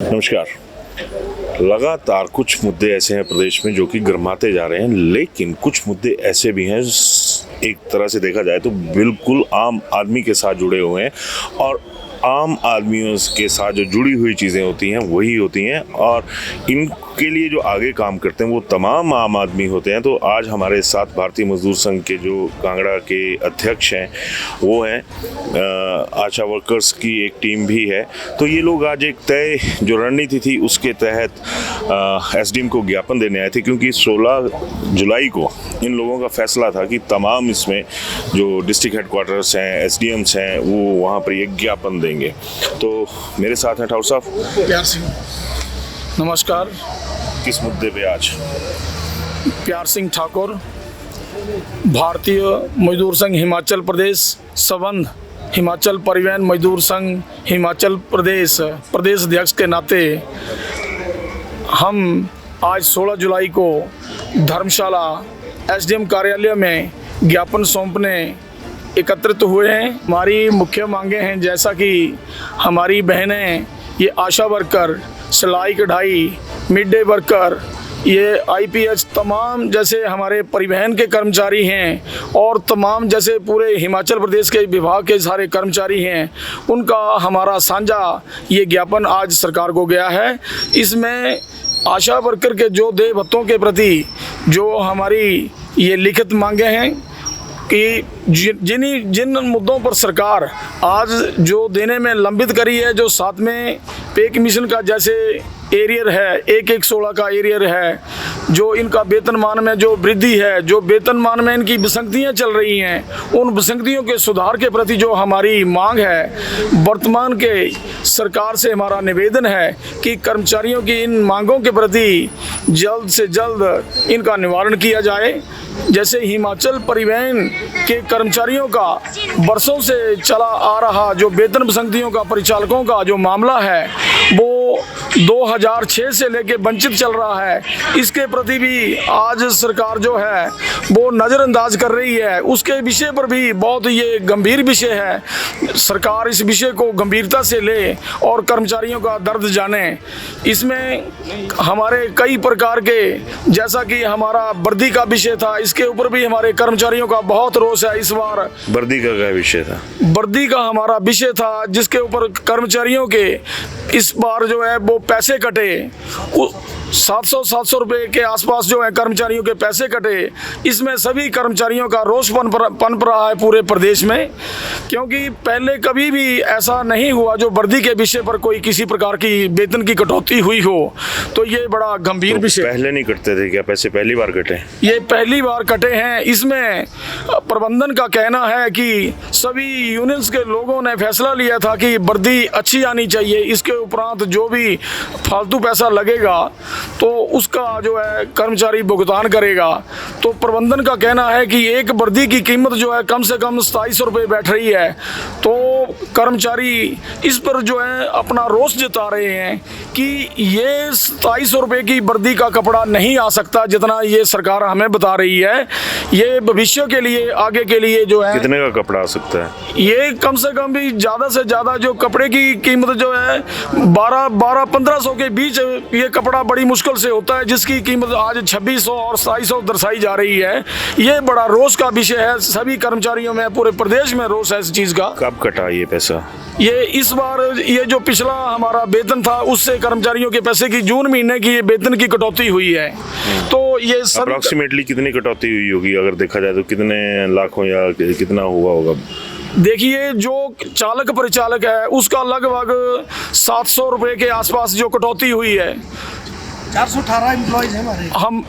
नमस्कार। लगातार कुछ मुद्दे ऐसे हैं प्रदेश में जो कि गर्माते जा रहे हैं, लेकिन कुछ मुद्दे ऐसे भी हैं एक तरह से देखा जाए तो बिल्कुल आम आदमी के साथ जुड़े हुए हैं, और आम आदमियों के साथ जो जुड़ी हुई चीज़ें होती हैं वही होती हैं, और इनके लिए जो आगे काम करते हैं वो तमाम आम आदमी होते हैं। तो आज हमारे साथ भारतीय मजदूर संघ के जो कांगड़ा के अध्यक्ष हैं वो हैं, आशा वर्कर्स की एक टीम भी है। तो ये लोग आज एक तय जो रणनीति थी उसके तहत एसडीएम को ज्ञापन देने आए थे, क्योंकि 16 जुलाई को इन लोगों का फैसला था कि तमाम इसमें जो डिस्ट्रिक्ट हेडक्वार्टर्स हैं, एसडीएम्स हैं, वो वहाँ पर एक ज्ञापन देंगे। तो मेरे साथ हैं ठाकुर साहब प्यार सिंह। नमस्कार। किस मुद्दे पे आज? प्यार सिंह ठाकुर, भारतीय मजदूर संघ हिमाचल प्रदेश संबंध हिमाचल परिवहन मजदूर संघ हिमाचल प्रदेश प्रदेश अध्यक्ष के नाते हम आज 16 जुलाई को धर्मशाला एसडीएम कार्यालय में ज्ञापन सौंपने एकत्रित हुए हैं। हमारी मुख्य मांगें हैं, जैसा कि हमारी बहनें ये आशा वर्कर, सिलाई कढ़ाई, मिड डे वर्कर, ये आईपीएच, तमाम जैसे हमारे परिवहन के कर्मचारी हैं और तमाम जैसे पूरे हिमाचल प्रदेश के विभाग के सारे कर्मचारी हैं, उनका हमारा साझा ये ज्ञापन आज सरकार को गया है। इसमें आशा वर्कर के जो देय भत्तों के प्रति जो हमारी ये लिखित मांगे हैं कि जिन मुद्दों पर सरकार आज जो देने में लंबित करी है, जो साथ में पे कमीशन का जैसे एरियर है, 1/16 का एरियर है, जो इनका वेतनमान में जो वृद्धि है, जो वेतनमान में इनकी विसंगतियाँ चल रही हैं, उन विसंगतियों के सुधार के प्रति जो हमारी मांग है, वर्तमान के सरकार से हमारा निवेदन है कि कर्मचारियों की इन मांगों के प्रति जल्द से जल्द इनका निवारण किया जाए। जैसे हिमाचल परिवहन के कर्मचारियों का बरसों से चला आ रहा जो वेतन विसंगतियों का परिचालकों का जो मामला है वो 2006 से लेके वंचित चल रहा है, इसके प्रति भी आज सरकार जो है वो नज़रअंदाज कर रही है। उसके विषय पर भी बहुत ये गंभीर विषय है, सरकार इस विषय को गंभीरता से ले और कर्मचारियों का दर्द जाने। इसमें हमारे कई प्रकार के, जैसा कि हमारा वर्दी का विषय था, इसके ऊपर भी हमारे कर्मचारियों का बहुत रोष है। इस बार वर्दी का क्या विषय था? वर्दी का हमारा विषय था जिसके ऊपर कर्मचारियों के इस बार जो है वो पैसे कटे, 700 रुपये के आसपास जो है कर्मचारियों के पैसे कटे। इसमें सभी कर्मचारियों का रोष पनप रहा है पूरे प्रदेश में, क्योंकि पहले कभी भी ऐसा नहीं हुआ जो वर्दी के विषय पर कोई किसी प्रकार की वेतन की कटौती हुई हो। तो ये बड़ा गंभीर विषय। पहले नहीं कटते थे क्या पैसे? पहली बार कटे? ये पहली बार कटे हैं। इसमें प्रबंधन का कहना है कि सभी यूनियंस के लोगों ने फैसला लिया था कि वर्दी अच्छी आनी चाहिए, इसके उपरांत जो भी फालतू पैसा लगेगा तो उसका जो है कर्मचारी भुगतान करेगा। तो प्रबंधन का कहना है कि एक वर्दी की कीमत जो है कम से कम 2700 रुपये बैठ रही है। तो कर्मचारी इस पर जो है अपना रोष जता रहे हैं कि ये 2700 रुपये की वर्दी का कपड़ा नहीं आ सकता जितना ये सरकार हमें बता रही है। ये भविष्य के लिए, आगे के लिए जो है कितने का कपड़ा आ सकता है? ये कम से कम भी ज़्यादा से ज़्यादा जो कपड़े की कीमत जो है 1200-1500 के बीच ये कपड़ा बड़ी मुश्किल से होता है, जिसकी कीमत आज 2600 और 2700 दर्शाई जा रही है। ये बड़ा रोष का विषय है, सभी कर्मचारियों में, पूरे प्रदेश में रोष है इस चीज़ का। कब कटा ये पैसा? ये इस बार ये जो पिछला हमारा वेतन था उससे कर्मचारियों के पैसे की जून महीने की वेतन की कटौती हुई है। तो ये सब अप्रॉक्सीमेटली कितनी कटौती हुई होगी अगर देखा जाए तो? कितने लाखों या कितना हुआ होगा? देखिए, जो चालक परिचालक है उसका लगभग 700 रुपये के आसपास जो कटौती हुई है। 418 एम्प्लॉइज हैं हमारे। हम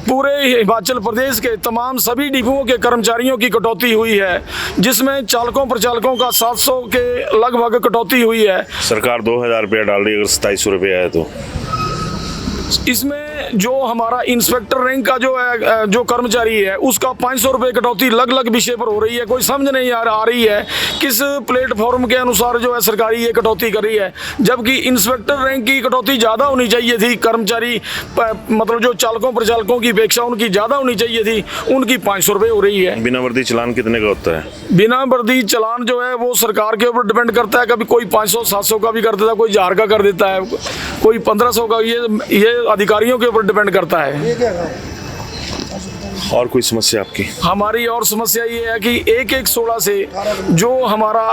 पूरे हिमाचल प्रदेश के तमाम सभी डिपोओं के कर्मचारियों की कटौती हुई है, जिसमें चालकों प्रचालकों का 700 के लगभग कटौती हुई है। सरकार 2000 रुपया डाल रही है, अगर 2700 रुपये आए तो इसमें जो हमारा इंस्पेक्टर रैंक का जो है जो कर्मचारी है उसका 500 रुपये कटौती अलग अलग विषय पर हो रही है। कोई समझ नहीं आ रही है किस प्लेटफॉर्म के अनुसार जो है सरकारी ये कटौती कर रही है, जबकि इंस्पेक्टर रैंक की कटौती ज़्यादा होनी चाहिए थी। कर्मचारी मतलब जो चालकों प्रचालकों की अपेक्षा उनकी ज़्यादा होनी चाहिए थी, उनकी 500 रुपये हो रही है। बिना वर्दी चालान कितने का होता है? बिना वर्दी चालान जो है वो सरकार के ऊपर डिपेंड करता है। कभी कोई 500-700 का भी कर देता है, कोई 1000 का कर देता है, कोई 1500 का। ये अधिकारियों के ऊपर डिपेंड करता है। और कोई समस्या आपकी? हमारी और समस्या ये है कि 1-1-16 से जो हमारा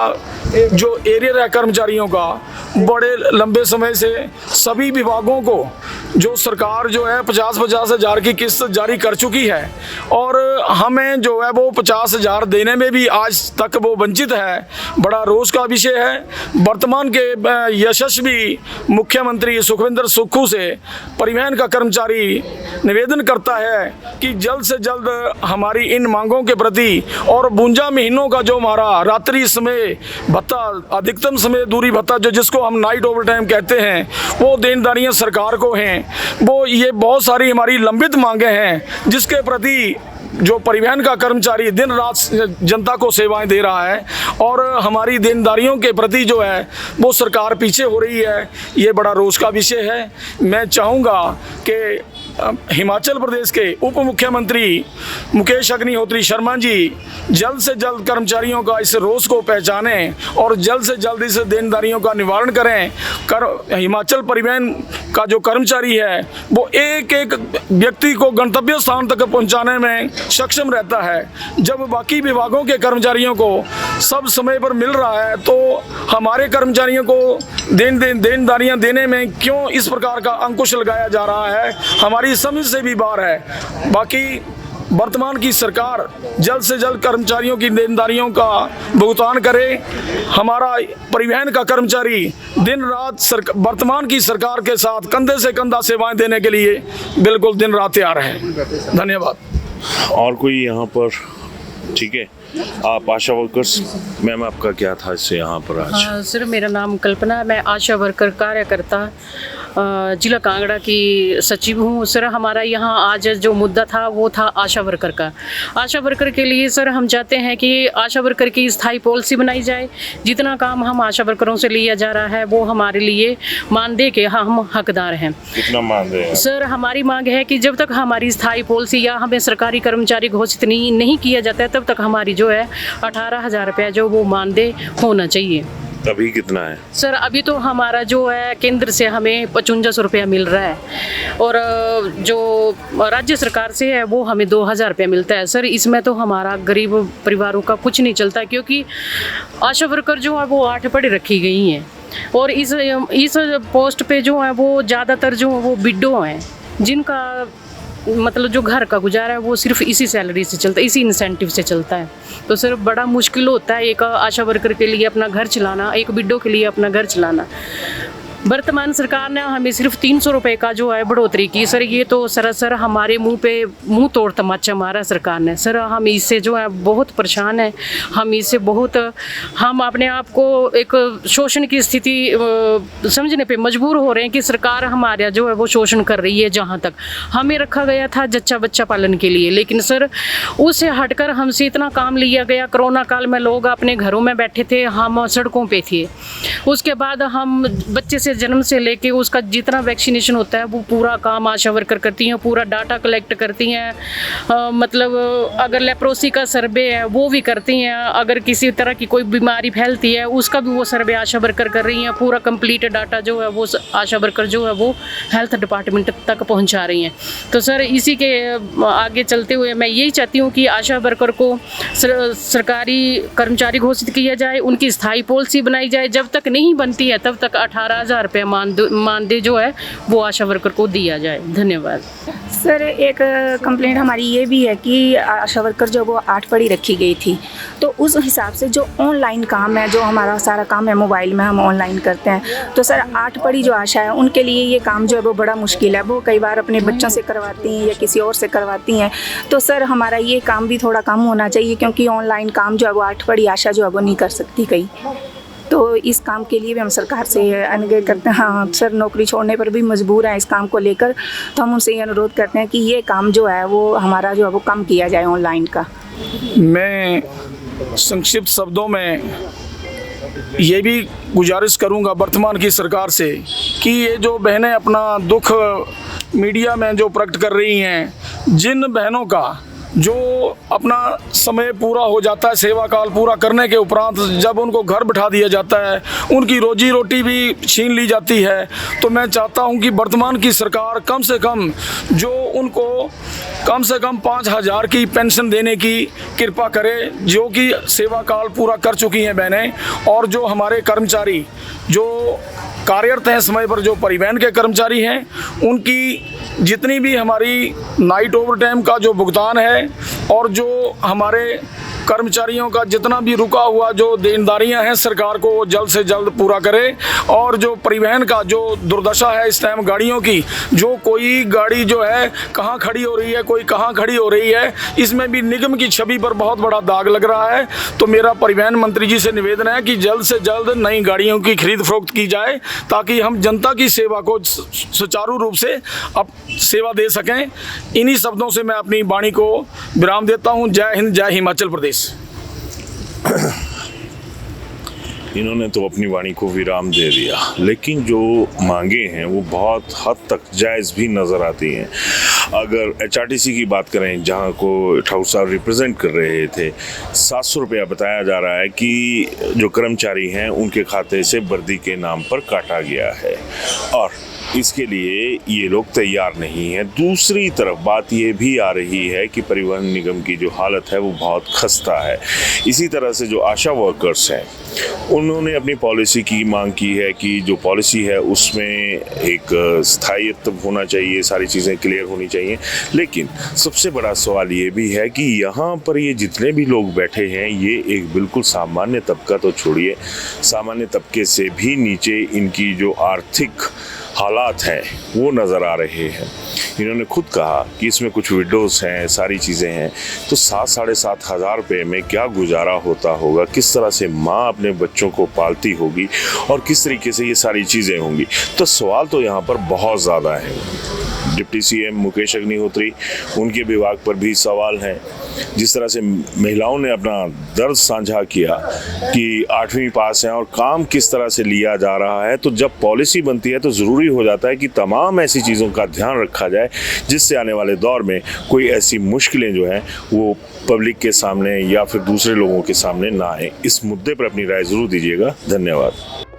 जो एरियर है कर्मचारियों का, बड़े लंबे समय से सभी विभागों को जो सरकार जो है 50-50 हज़ार की किस्त जारी कर चुकी है और हमें जो है वो 50 हज़ार देने में भी आज तक वो वंचित है। बड़ा रोष का विषय है। वर्तमान के यशस्वी मुख्यमंत्री सुखविंदर सुक्खू से परिवहन का कर्मचारी निवेदन करता है कि जल्द से जल्द हमारी इन मांगों के प्रति और 52 महीनों का जो हमारा रात्रि समय भत्ता, अधिकतम समय दूरी भत्ता जो जिसको हम नाइट ओवर टाइम कहते हैं, वो देनदारियां सरकार को हैं। वो ये बहुत सारी हमारी लंबित मांगे हैं जिसके प्रति जो परिवहन का कर्मचारी दिन रात जनता को सेवाएं दे रहा है और हमारी देनदारियों के प्रति जो है वो सरकार पीछे हो रही है। ये बड़ा रोष का विषय है। मैं चाहूँगा कि हिमाचल प्रदेश के उप मुख्यमंत्री मुकेश अग्निहोत्री शर्मा जी जल्द से जल्द कर्मचारियों का इस रोष को पहचानें और जल्द से जल्द इस देनदारियों का निवारण करें। हिमाचल परिवहन का जो कर्मचारी है वो एक एक व्यक्ति को गंतव्य स्थान तक पहुंचाने में सक्षम रहता है। जब बाकी विभागों के कर्मचारियों को सब समय पर मिल रहा है तो हमारे कर्मचारियों को देनदारियां देने में क्यों इस प्रकार का अंकुश लगाया जा रहा है, हमारी समझ से भी बाहर है। बाकी वर्तमान की सरकार जल्द से जल्द कर्मचारियों की देनदारियों का भुगतान करे। हमारा परिवहन का कर्मचारी दिन रात वर्तमान की सरकार के साथ कंधे से कंधा सेवाएं देने के लिए बिल्कुल दिन रात तैयार है। धन्यवाद। और कोई यहाँ पर? ठीक है, आप आशा वर्कर्स, मैम आपका क्या था इससे यहाँ पर आज? सर मेरा नाम कल्पना, मैं आशा वर्कर कार्यकर्ता जिला कांगड़ा की सचिव हूँ। सर हमारा यहाँ आज जो मुद्दा था वो था आशा वर्कर का। आशा वर्कर के लिए सर हम चाहते हैं कि आशा वर्कर की स्थायी पॉलिसी बनाई जाए। जितना काम हम आशा वर्करों से लिया जा रहा है वो हमारे लिए मानदेय के हम हकदार हैं। कितना मानदेय है? सर हमारी मांग है कि जब तक हमारी स्थायी पॉलिसी या हमें सरकारी कर्मचारी घोषित नहीं किया जाता है तब तक हमारी जो है 18,000 रुपये जो वो मानदेय होना चाहिए। अभी कितना है? सर अभी तो हमारा जो है केंद्र से हमें 5500 रुपया मिल रहा है और जो राज्य सरकार से है वो हमें 2000 रुपया मिलता है। सर इसमें तो हमारा गरीब परिवारों का कुछ नहीं चलता, क्योंकि आशा वर्कर जो है वो 8 पढ़ी रखी गई हैं और इस पोस्ट पे जो है वो ज़्यादातर जो वो विडो हैं जिनका मतलब जो घर का गुजारा है वो सिर्फ इसी सैलरी से चलता है, इसी इंसेंटिव से चलता है। तो सर बड़ा मुश्किल होता है एक आशा वर्कर के लिए अपना घर चलाना, एक विडो के लिए अपना घर चलाना। वर्तमान सरकार ने हमें सिर्फ 300 रुपये का जो है बढ़ोतरी की। सर ये तो सरासर हमारे मुंह तोड़ तमाचा मारा सरकार ने। सर हम इससे जो है बहुत परेशान हैं, हम इससे बहुत हम अपने आप को एक शोषण की स्थिति समझने पे मजबूर हो रहे हैं कि सरकार हमारा जो है वो शोषण कर रही है। जहाँ तक हमें रखा गया था जच्चा बच्चा पालन के लिए, लेकिन सर उससे हटकर हमसे इतना काम लिया गया। कोरोना काल में लोग अपने घरों में बैठे थे, हम सड़कों पे थे। उसके बाद हम बच्चे से जन्म से लेके उसका जितना वैक्सीनेशन होता है वो पूरा काम आशा वर्कर करती हैं, पूरा डाटा कलेक्ट करती हैं। मतलब अगर लेप्रोसी का सर्वे है वो भी करती हैं, अगर किसी तरह की कोई बीमारी फैलती है उसका भी वो सर्वे आशा वर्कर कर रही हैं। पूरा कंप्लीट डाटा जो है वो आशा वर्कर जो है वो हेल्थ डिपार्टमेंट तक पहुंचा रही हैं। तो सर इसी के आगे चलते हुए मैं यही चाहती हूँ कि आशा वर्कर को सरकारी कर्मचारी घोषित किया जाए, उनकी स्थायी पॉलिसी बनाई जाए। जब तक नहीं बनती है तब तक 18,000 रुपये मानदेय जो है वो आशा वर्कर को दिया जाए। धन्यवाद। सर एक कंप्लेंट हमारी ये भी है कि आशा वर्कर जो वो 8 पढ़ी रखी गई थी, तो उस हिसाब से जो ऑनलाइन काम है, जो हमारा सारा काम है मोबाइल में हम ऑनलाइन करते हैं, तो सर 8 पढ़ी जो आशा है उनके लिए ये काम जो है वो बड़ा मुश्किल है। वो कई बार अपने बच्चों से करवाती हैं या किसी और से करवाती हैं। तो सर हमारा ये काम भी थोड़ा कम होना चाहिए, क्योंकि ऑनलाइन काम जो है वो 8 पढ़ी आशा जो है वो नहीं कर सकती कहीं। तो इस काम के लिए भी हम सरकार से अनुरोध करते हैं। हाँ सर, नौकरी छोड़ने पर भी मजबूर हैं इस काम को लेकर, तो हम उनसे ये अनुरोध करते हैं कि ये काम जो है वो हमारा जो है वो कम किया जाए ऑनलाइन का। मैं संक्षिप्त शब्दों में ये भी गुजारिश करूंगा वर्तमान की सरकार से कि ये जो बहनें अपना दुख मीडिया में जो प्रकट कर रही हैं, जिन बहनों का जो अपना समय पूरा हो जाता है, सेवा काल पूरा करने के उपरांत जब उनको घर बिठा दिया जाता है, उनकी रोजी रोटी भी छीन ली जाती है, तो मैं चाहता हूं कि वर्तमान की सरकार कम से कम जो उनको कम से कम 5,000 की पेंशन देने की कृपा करे, जो कि सेवा काल पूरा कर चुकी हैं बहनें। और जो हमारे कर्मचारी जो कार्यरत हैं समय पर, जो परिवहन के कर्मचारी हैं, उनकी जितनी भी हमारी नाइट ओवर टाइम का जो भुगतान है और जो हमारे कर्मचारियों का जितना भी रुका हुआ जो देनदारियां हैं सरकार को, वो जल्द से जल्द पूरा करे। और जो परिवहन का जो दुर्दशा है इस टाइम गाड़ियों की, जो कोई गाड़ी जो है कहाँ खड़ी हो रही है, कोई कहाँ खड़ी हो रही है, इसमें भी निगम की छवि पर बहुत बड़ा दाग लग रहा है। तो मेरा परिवहन मंत्री जी से निवेदन है कि जल्द से जल्द नई गाड़ियों की खरीद फरोख्त की जाए, ताकि हम जनता की सेवा को सुचारू रूप से अब सेवा दे सकें। इन्हीं शब्दों से मैं अपनी वाणी को विराम देता हूँ। जय हिंद, जय हिमाचल प्रदेश। इन्होंने तो अपनी वाणी को विराम दे दिया, लेकिन जो मांगे हैं वो बहुत हद तक जायज़ भी नज़र आती हैं। अगर HRTC की बात करें, जहां को ठाकुर साहब रिप्रेजेंट कर रहे थे, 700 रुपया बताया जा रहा है कि जो कर्मचारी हैं उनके खाते से वर्दी के नाम पर काटा गया है, और इसके लिए ये लोग तैयार नहीं हैं। दूसरी तरफ बात ये भी आ रही है कि परिवहन निगम की जो हालत है वो बहुत खस्ता है। इसी तरह से जो आशा वर्कर्स हैं, उन्होंने अपनी पॉलिसी की मांग की है कि जो पॉलिसी है उसमें एक स्थायित्व होना चाहिए, सारी चीज़ें क्लियर होनी चाहिए। लेकिन सबसे बड़ा सवाल ये भी है कि यहाँ पर ये जितने भी लोग बैठे हैं, ये एक बिल्कुल सामान्य तबका तो छोड़िए, सामान्य तबके से भी नीचे इनकी जो आर्थिक हालात हैं वो नज़र आ रहे हैं। इन्होंने खुद कहा कि इसमें कुछ विडोज़ हैं, सारी चीज़ें हैं, तो 7-7.5 हज़ार रुपये में क्या गुजारा होता होगा, किस तरह से माँ अपने बच्चों को पालती होगी और किस तरीके से ये सारी चीज़ें होंगी। तो सवाल तो यहाँ पर बहुत ज़्यादा है। डिप्टी CM मुकेश अग्निहोत्री, उनके विभाग पर भी सवाल हैं। जिस तरह से महिलाओं ने अपना दर्द साझा किया कि 8वीं पास हैं और काम किस तरह से लिया जा रहा है, तो जब पॉलिसी बनती है तो ज़रूरी हो जाता है कि तमाम ऐसी चीज़ों का ध्यान रखा जाए जिससे आने वाले दौर में कोई ऐसी मुश्किलें जो हैं वो पब्लिक के सामने या फिर दूसरे लोगों के सामने ना आए। इस मुद्दे पर अपनी राय ज़रूर दीजिएगा। धन्यवाद।